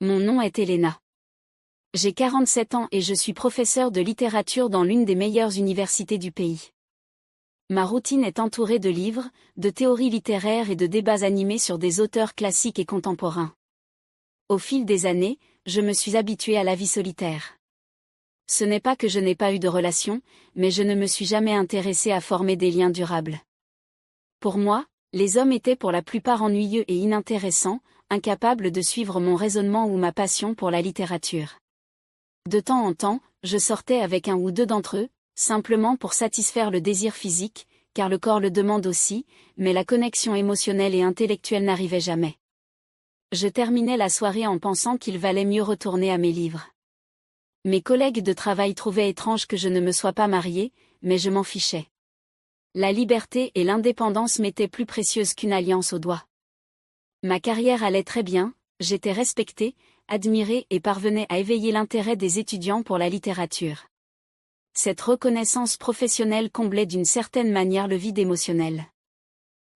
Mon nom est Elena. J'ai 47 ans et je suis professeure de littérature dans l'une des meilleures universités du pays. Ma routine est entourée de livres, de théories littéraires et de débats animés sur des auteurs classiques et contemporains. Au fil des années, je me suis habituée à la vie solitaire. Ce n'est pas que je n'ai pas eu de relations, mais je ne me suis jamais intéressée à former des liens durables. Pour moi, les hommes étaient pour la plupart ennuyeux et inintéressants, incapables de suivre mon raisonnement ou ma passion pour la littérature. De temps en temps, je sortais avec un ou deux d'entre eux, simplement pour satisfaire le désir physique, car le corps le demande aussi, mais la connexion émotionnelle et intellectuelle n'arrivait jamais. Je terminais la soirée en pensant qu'il valait mieux retourner à mes livres. Mes collègues de travail trouvaient étrange que je ne me sois pas mariée, mais je m'en fichais. La liberté et l'indépendance m'étaient plus précieuses qu'une alliance au doigt. Ma carrière allait très bien, j'étais respectée, admirée et parvenais à éveiller l'intérêt des étudiants pour la littérature. Cette reconnaissance professionnelle comblait d'une certaine manière le vide émotionnel.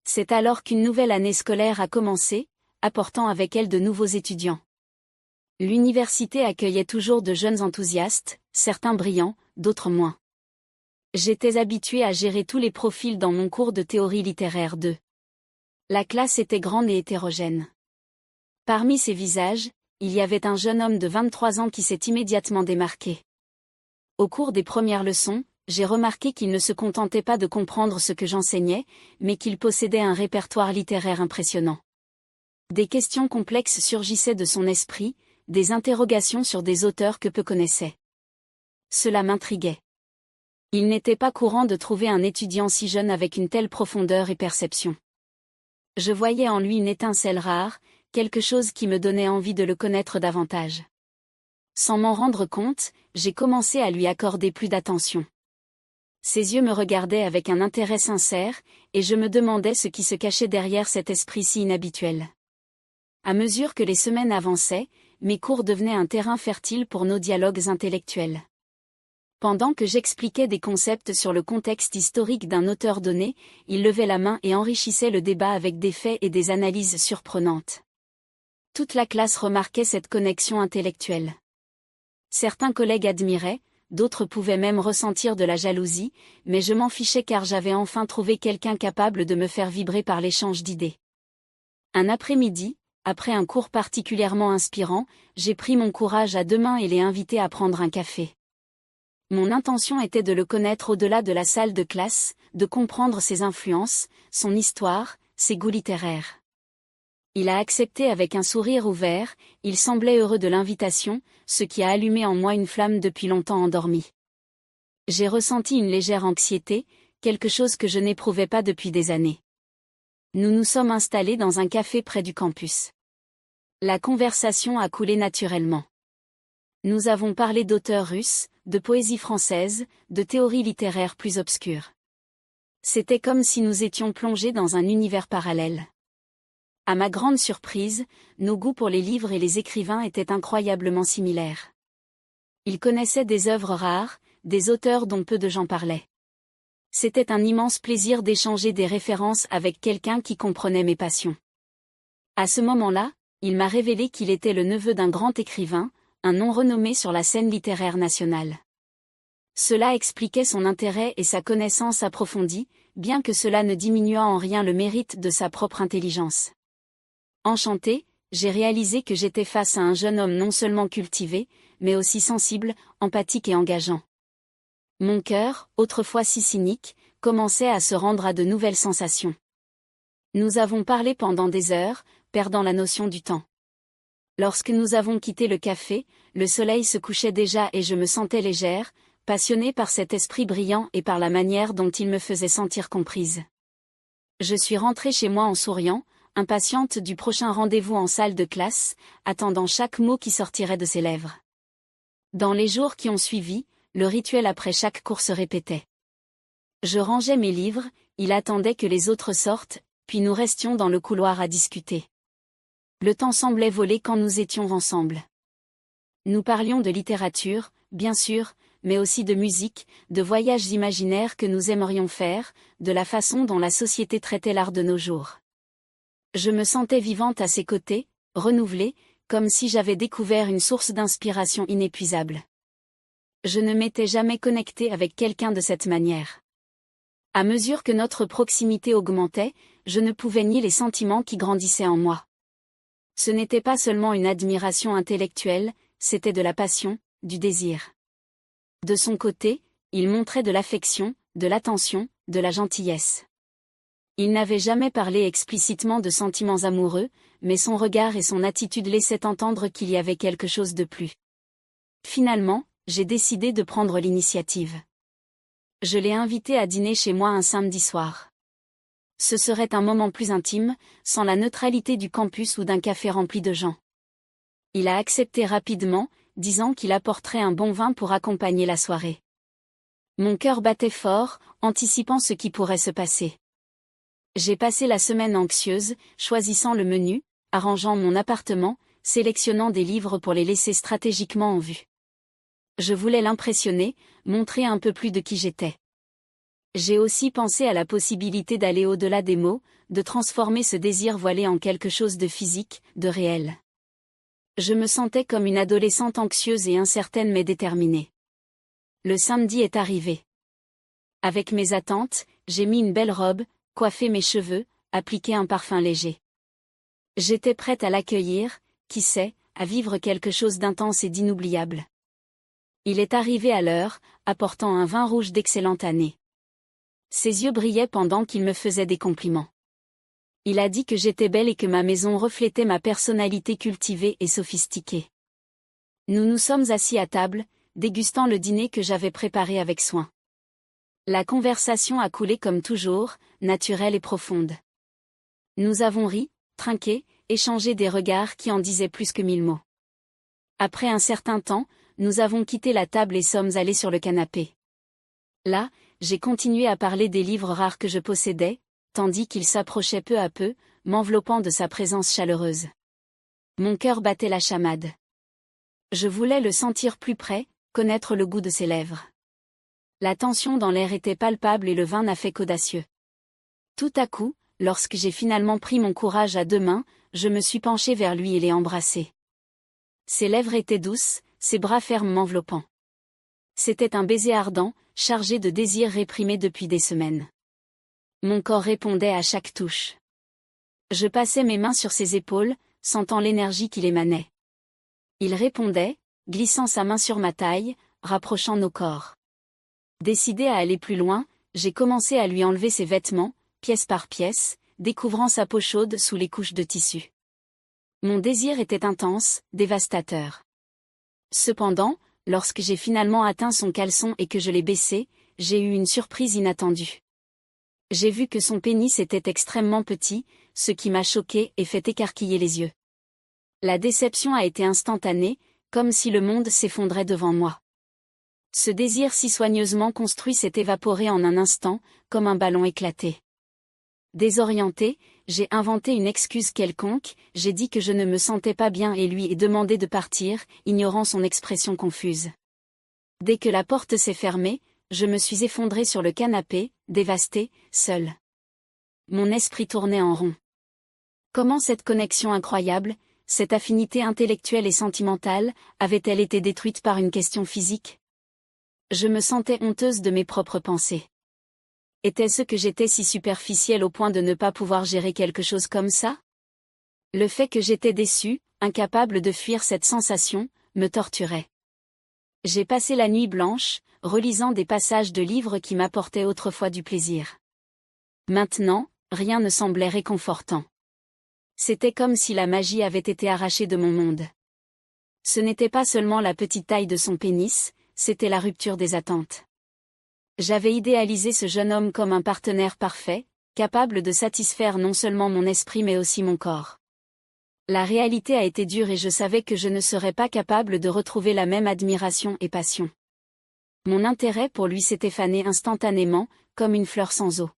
C'est alors qu'une nouvelle année scolaire a commencé, apportant avec elle de nouveaux étudiants. L'université accueillait toujours de jeunes enthousiastes, certains brillants, d'autres moins. J'étais habituée à gérer tous les profils dans mon cours de théorie littéraire 2. La classe était grande et hétérogène. Parmi ces visages, il y avait un jeune homme de 23 ans qui s'est immédiatement démarqué. Au cours des premières leçons, j'ai remarqué qu'il ne se contentait pas de comprendre ce que j'enseignais, mais qu'il possédait un répertoire littéraire impressionnant. Des questions complexes surgissaient de son esprit, des interrogations sur des auteurs que peu connaissaient. Cela m'intriguait. Il n'était pas courant de trouver un étudiant si jeune avec une telle profondeur et perception. Je voyais en lui une étincelle rare, quelque chose qui me donnait envie de le connaître davantage. Sans m'en rendre compte, j'ai commencé à lui accorder plus d'attention. Ses yeux me regardaient avec un intérêt sincère, et je me demandais ce qui se cachait derrière cet esprit si inhabituel. À mesure que les semaines avançaient, mes cours devenaient un terrain fertile pour nos dialogues intellectuels. Pendant que j'expliquais des concepts sur le contexte historique d'un auteur donné, il levait la main et enrichissait le débat avec des faits et des analyses surprenantes. Toute la classe remarquait cette connexion intellectuelle. Certains collègues admiraient, d'autres pouvaient même ressentir de la jalousie, mais je m'en fichais car j'avais enfin trouvé quelqu'un capable de me faire vibrer par l'échange d'idées. Un après-midi, après un cours particulièrement inspirant, j'ai pris mon courage à deux mains et l'ai invité à prendre un café. Mon intention était de le connaître au-delà de la salle de classe, de comprendre ses influences, son histoire, ses goûts littéraires. Il a accepté avec un sourire ouvert, il semblait heureux de l'invitation, ce qui a allumé en moi une flamme depuis longtemps endormie. J'ai ressenti une légère anxiété, quelque chose que je n'éprouvais pas depuis des années. Nous nous sommes installés dans un café près du campus. La conversation a coulé naturellement. Nous avons parlé d'auteurs russes, de poésie française, de théories littéraires plus obscures. C'était comme si nous étions plongés dans un univers parallèle. À ma grande surprise, nos goûts pour les livres et les écrivains étaient incroyablement similaires. Il connaissait des œuvres rares, des auteurs dont peu de gens parlaient. C'était un immense plaisir d'échanger des références avec quelqu'un qui comprenait mes passions. À ce moment-là, il m'a révélé qu'il était le neveu d'un grand écrivain, un nom renommé sur la scène littéraire nationale. Cela expliquait son intérêt et sa connaissance approfondie, bien que cela ne diminuât en rien le mérite de sa propre intelligence. Enchantée, j'ai réalisé que j'étais face à un jeune homme non seulement cultivé, mais aussi sensible, empathique et engageant. Mon cœur, autrefois si cynique, commençait à se rendre à de nouvelles sensations. Nous avons parlé pendant des heures, perdant la notion du temps. Lorsque nous avons quitté le café, le soleil se couchait déjà et je me sentais légère, passionnée par cet esprit brillant et par la manière dont il me faisait sentir comprise. Je suis rentrée chez moi en souriant, impatiente du prochain rendez-vous en salle de classe, attendant chaque mot qui sortirait de ses lèvres. Dans les jours qui ont suivi, le rituel après chaque cours se répétait. Je rangeais mes livres, il attendait que les autres sortent, puis nous restions dans le couloir à discuter. Le temps semblait voler quand nous étions ensemble. Nous parlions de littérature, bien sûr, mais aussi de musique, de voyages imaginaires que nous aimerions faire, de la façon dont la société traitait l'art de nos jours. Je me sentais vivante à ses côtés, renouvelée, comme si j'avais découvert une source d'inspiration inépuisable. Je ne m'étais jamais connectée avec quelqu'un de cette manière. À mesure que notre proximité augmentait, je ne pouvais nier les sentiments qui grandissaient en moi. Ce n'était pas seulement une admiration intellectuelle, c'était de la passion, du désir. De son côté, il montrait de l'affection, de l'attention, de la gentillesse. Il n'avait jamais parlé explicitement de sentiments amoureux, mais son regard et son attitude laissaient entendre qu'il y avait quelque chose de plus. Finalement, j'ai décidé de prendre l'initiative. Je l'ai invité à dîner chez moi un samedi soir. Ce serait un moment plus intime, sans la neutralité du campus ou d'un café rempli de gens. Il a accepté rapidement, disant qu'il apporterait un bon vin pour accompagner la soirée. Mon cœur battait fort, anticipant ce qui pourrait se passer. J'ai passé la semaine anxieuse, choisissant le menu, arrangeant mon appartement, sélectionnant des livres pour les laisser stratégiquement en vue. Je voulais l'impressionner, montrer un peu plus de qui j'étais. J'ai aussi pensé à la possibilité d'aller au-delà des mots, de transformer ce désir voilé en quelque chose de physique, de réel. Je me sentais comme une adolescente anxieuse et incertaine mais déterminée. Le samedi est arrivé. Avec mes attentes, j'ai mis une belle robe, coiffé mes cheveux, appliqué un parfum léger. J'étais prête à l'accueillir, qui sait, à vivre quelque chose d'intense et d'inoubliable. Il est arrivé à l'heure, apportant un vin rouge d'excellente année. Ses yeux brillaient pendant qu'il me faisait des compliments. Il a dit que j'étais belle et que ma maison reflétait ma personnalité cultivée et sophistiquée. Nous nous sommes assis à table, dégustant le dîner que j'avais préparé avec soin. La conversation a coulé comme toujours, naturelle et profonde. Nous avons ri, trinqué, échangé des regards qui en disaient plus que 1000 mots. Après un certain temps, nous avons quitté la table et sommes allés sur le canapé. Là, j'ai continué à parler des livres rares que je possédais, tandis qu'il s'approchait peu à peu, m'enveloppant de sa présence chaleureuse. Mon cœur battait la chamade. Je voulais le sentir plus près, connaître le goût de ses lèvres. La tension dans l'air était palpable et le vin n'a fait qu'audacieux. Tout à coup, lorsque j'ai finalement pris mon courage à deux mains, je me suis penchée vers lui et l'ai embrassé. Ses lèvres étaient douces, ses bras fermes m'enveloppant. C'était un baiser ardent, chargé de désirs réprimés depuis des semaines. Mon corps répondait à chaque touche. Je passais mes mains sur ses épaules, sentant l'énergie qu'il émanait. Il répondait, glissant sa main sur ma taille, rapprochant nos corps. Décidé à aller plus loin, j'ai commencé à lui enlever ses vêtements, pièce par pièce, découvrant sa peau chaude sous les couches de tissu. Mon désir était intense, dévastateur. Cependant, lorsque j'ai finalement atteint son caleçon et que je l'ai baissé, j'ai eu une surprise inattendue. J'ai vu que son pénis était extrêmement petit, ce qui m'a choqué et fait écarquiller les yeux. La déception a été instantanée, comme si le monde s'effondrait devant moi. Ce désir si soigneusement construit s'est évaporé en un instant, comme un ballon éclaté. Désorientée, j'ai inventé une excuse quelconque, j'ai dit que je ne me sentais pas bien et lui ai demandé de partir, ignorant son expression confuse. Dès que la porte s'est fermée, je me suis effondrée sur le canapé, dévastée, seule. Mon esprit tournait en rond. Comment cette connexion incroyable, cette affinité intellectuelle et sentimentale, avait-elle été détruite par une question physique ? Je me sentais honteuse de mes propres pensées. Était-ce que j'étais si superficielle au point de ne pas pouvoir gérer quelque chose comme ça ? Le fait que j'étais déçue, incapable de fuir cette sensation, me torturait. J'ai passé la nuit blanche, relisant des passages de livres qui m'apportaient autrefois du plaisir. Maintenant, rien ne semblait réconfortant. C'était comme si la magie avait été arrachée de mon monde. Ce n'était pas seulement la petite taille de son pénis, c'était la rupture des attentes. J'avais idéalisé ce jeune homme comme un partenaire parfait, capable de satisfaire non seulement mon esprit mais aussi mon corps. La réalité a été dure et je savais que je ne serais pas capable de retrouver la même admiration et passion. Mon intérêt pour lui s'était fané instantanément, comme une fleur sans eau.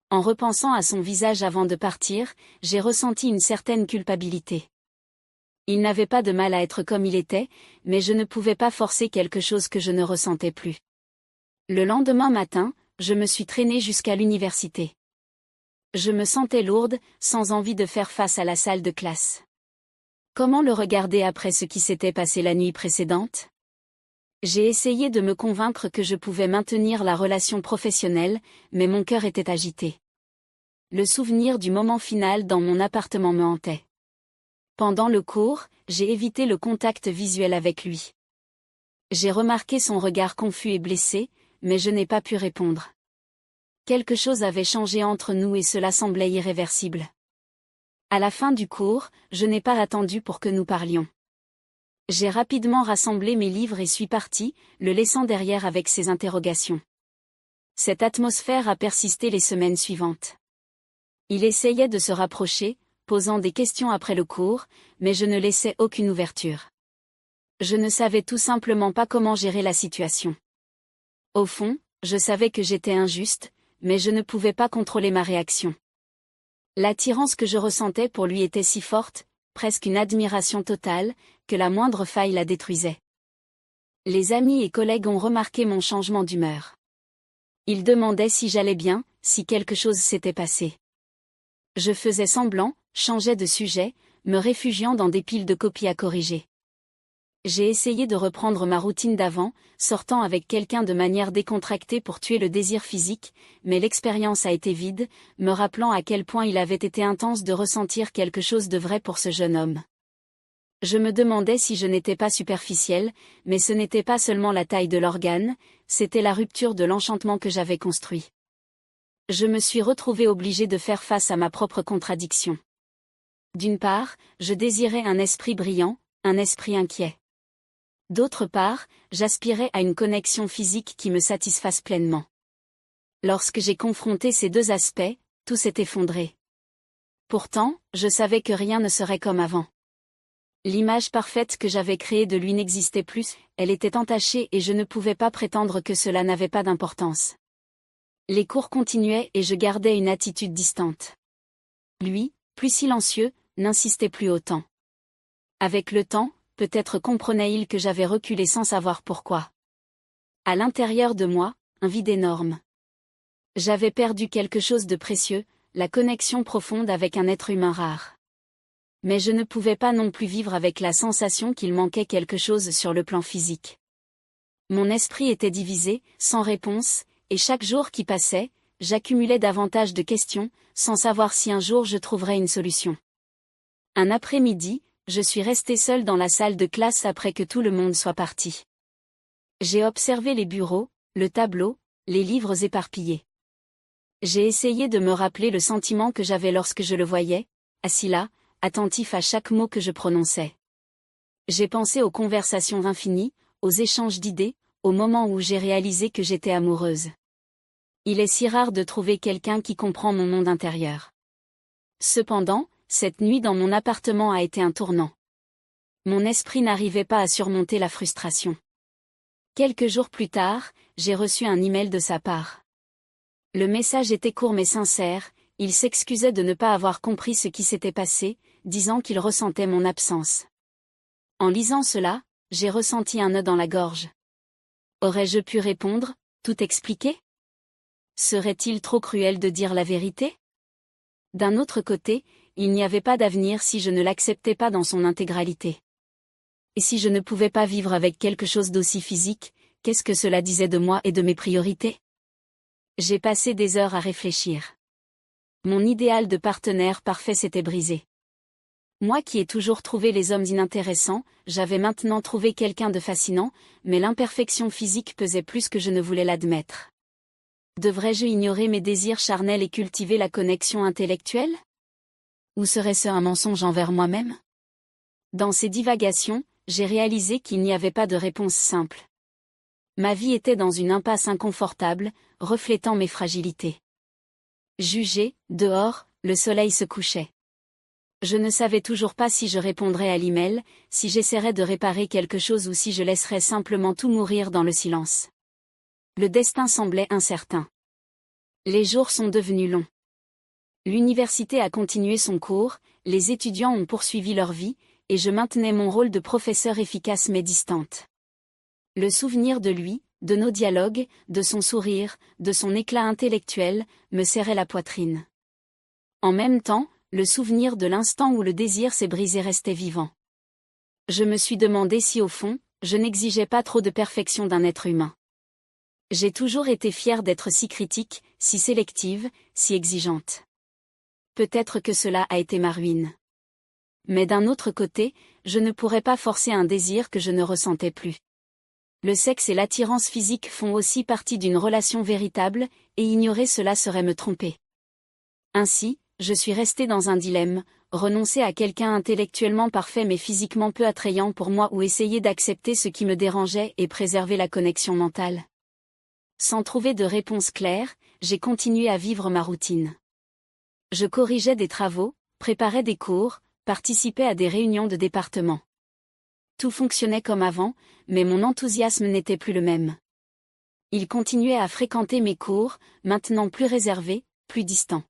En repensant à son visage avant de partir, j'ai ressenti une certaine culpabilité. Il n'avait pas de mal à être comme il était, mais je ne pouvais pas forcer quelque chose que je ne ressentais plus. Le lendemain matin, je me suis traînée jusqu'à l'université. Je me sentais lourde, sans envie de faire face à la salle de classe. Comment le regarder après ce qui s'était passé la nuit précédente? J'ai essayé de me convaincre que je pouvais maintenir la relation professionnelle, mais mon cœur était agité. Le souvenir du moment final dans mon appartement me hantait. Pendant le cours, j'ai évité le contact visuel avec lui. J'ai remarqué son regard confus et blessé, mais je n'ai pas pu répondre. Quelque chose avait changé entre nous et cela semblait irréversible. À la fin du cours, je n'ai pas attendu pour que nous parlions. J'ai rapidement rassemblé mes livres et suis parti, le laissant derrière avec ses interrogations. Cette atmosphère a persisté les semaines suivantes. Il essayait de se rapprocher, posant des questions après le cours, mais je ne laissais aucune ouverture. Je ne savais tout simplement pas comment gérer la situation. Au fond, je savais que j'étais injuste, mais je ne pouvais pas contrôler ma réaction. L'attirance que je ressentais pour lui était si forte, presque une admiration totale, que la moindre faille la détruisait. Les amis et collègues ont remarqué mon changement d'humeur. Ils demandaient si j'allais bien, si quelque chose s'était passé. Je faisais semblant, changeais de sujet, me réfugiant dans des piles de copies à corriger. J'ai essayé de reprendre ma routine d'avant, sortant avec quelqu'un de manière décontractée pour tuer le désir physique, mais l'expérience a été vide, me rappelant à quel point il avait été intense de ressentir quelque chose de vrai pour ce jeune homme. Je me demandais si je n'étais pas superficielle, mais ce n'était pas seulement la taille de l'organe, c'était la rupture de l'enchantement que j'avais construit. Je me suis retrouvée obligée de faire face à ma propre contradiction. D'une part, je désirais un esprit brillant, un esprit inquiet. D'autre part, j'aspirais à une connexion physique qui me satisfasse pleinement. Lorsque j'ai confronté ces deux aspects, tout s'est effondré. Pourtant, je savais que rien ne serait comme avant. L'image parfaite que j'avais créée de lui n'existait plus, elle était entachée et je ne pouvais pas prétendre que cela n'avait pas d'importance. Les cours continuaient et je gardais une attitude distante. Lui, plus silencieux, n'insistait plus autant. Avec le temps, peut-être comprenait-il que j'avais reculé sans savoir pourquoi. À l'intérieur de moi, un vide énorme. J'avais perdu quelque chose de précieux, la connexion profonde avec un être humain rare. Mais je ne pouvais pas non plus vivre avec la sensation qu'il manquait quelque chose sur le plan physique. Mon esprit était divisé, sans réponse, et chaque jour qui passait, j'accumulais davantage de questions, sans savoir si un jour je trouverais une solution. Un après-midi, je suis restée seule dans la salle de classe après que tout le monde soit parti. J'ai observé les bureaux, le tableau, les livres éparpillés. J'ai essayé de me rappeler le sentiment que j'avais lorsque je le voyais, assis là, attentif à chaque mot que je prononçais. J'ai pensé aux conversations infinies, aux échanges d'idées, au moment où j'ai réalisé que j'étais amoureuse. Il est si rare de trouver quelqu'un qui comprend mon monde intérieur. Cependant, cette nuit dans mon appartement a été un tournant. Mon esprit n'arrivait pas à surmonter la frustration. Quelques jours plus tard, j'ai reçu un email de sa part. Le message était court mais sincère, il s'excusait de ne pas avoir compris ce qui s'était passé, disant qu'il ressentait mon absence. En lisant cela, j'ai ressenti un nœud dans la gorge. Aurais-je pu répondre, tout expliquer? Serait-il trop cruel de dire la vérité? D'un autre côté, il n'y avait pas d'avenir si je ne l'acceptais pas dans son intégralité. Et si je ne pouvais pas vivre avec quelque chose d'aussi physique, qu'est-ce que cela disait de moi et de mes priorités? J'ai passé des heures à réfléchir. Mon idéal de partenaire parfait s'était brisé. Moi qui ai toujours trouvé les hommes inintéressants, j'avais maintenant trouvé quelqu'un de fascinant, mais l'imperfection physique pesait plus que je ne voulais l'admettre. Devrais-je ignorer mes désirs charnels et cultiver la connexion intellectuelle? Ou serait-ce un mensonge envers moi-même? Dans ces divagations, j'ai réalisé qu'il n'y avait pas de réponse simple. Ma vie était dans une impasse inconfortable, reflétant mes fragilités. Jugé, dehors, le soleil se couchait. Je ne savais toujours pas si je répondrais à l'email, si j'essaierais de réparer quelque chose ou si je laisserais simplement tout mourir dans le silence. Le destin semblait incertain. Les jours sont devenus longs. L'université a continué son cours, les étudiants ont poursuivi leur vie, et je maintenais mon rôle de professeur efficace mais distante. Le souvenir de lui, de nos dialogues, de son sourire, de son éclat intellectuel, me serrait la poitrine. En même temps, le souvenir de l'instant où le désir s'est brisé restait vivant. Je me suis demandé si au fond, je n'exigeais pas trop de perfection d'un être humain. J'ai toujours été fière d'être si critique, si sélective, si exigeante. Peut-être que cela a été ma ruine. Mais d'un autre côté, je ne pourrais pas forcer un désir que je ne ressentais plus. Le sexe et l'attirance physique font aussi partie d'une relation véritable, et ignorer cela serait me tromper. Ainsi, je suis restée dans un dilemme, renoncer à quelqu'un intellectuellement parfait mais physiquement peu attrayant pour moi ou essayer d'accepter ce qui me dérangeait et préserver la connexion mentale. Sans trouver de réponse claire, j'ai continué à vivre ma routine. Je corrigeais des travaux, préparais des cours, participais à des réunions de département. Tout fonctionnait comme avant, mais mon enthousiasme n'était plus le même. Il continuait à fréquenter mes cours, maintenant plus réservé, plus distant.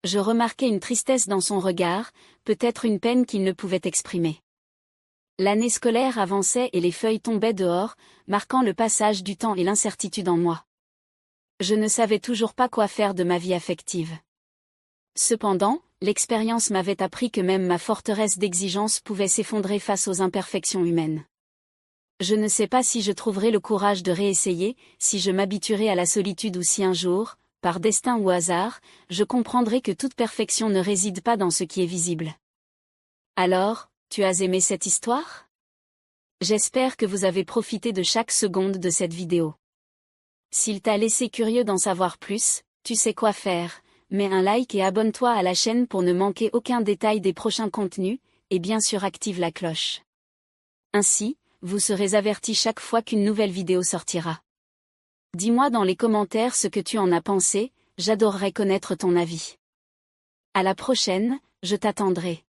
Je remarquais une tristesse dans son regard, peut-être une peine qu'il ne pouvait exprimer. L'année scolaire avançait et les feuilles tombaient dehors, marquant le passage du temps et l'incertitude en moi. Je ne savais toujours pas quoi faire de ma vie affective. Cependant, l'expérience m'avait appris que même ma forteresse d'exigence pouvait s'effondrer face aux imperfections humaines. Je ne sais pas si je trouverai le courage de réessayer, si je m'habituerai à la solitude ou si un jour, par destin ou hasard, je comprendrai que toute perfection ne réside pas dans ce qui est visible. Alors, tu as aimé cette histoire? J'espère que vous avez profité de chaque seconde de cette vidéo. S'il t'a laissé curieux d'en savoir plus, tu sais quoi faire, mets un like et abonne-toi à la chaîne pour ne manquer aucun détail des prochains contenus, et bien sûr active la cloche. Ainsi, vous serez avertis chaque fois qu'une nouvelle vidéo sortira. Dis-moi dans les commentaires ce que tu en as pensé, j'adorerais connaître ton avis. À la prochaine, je t'attendrai.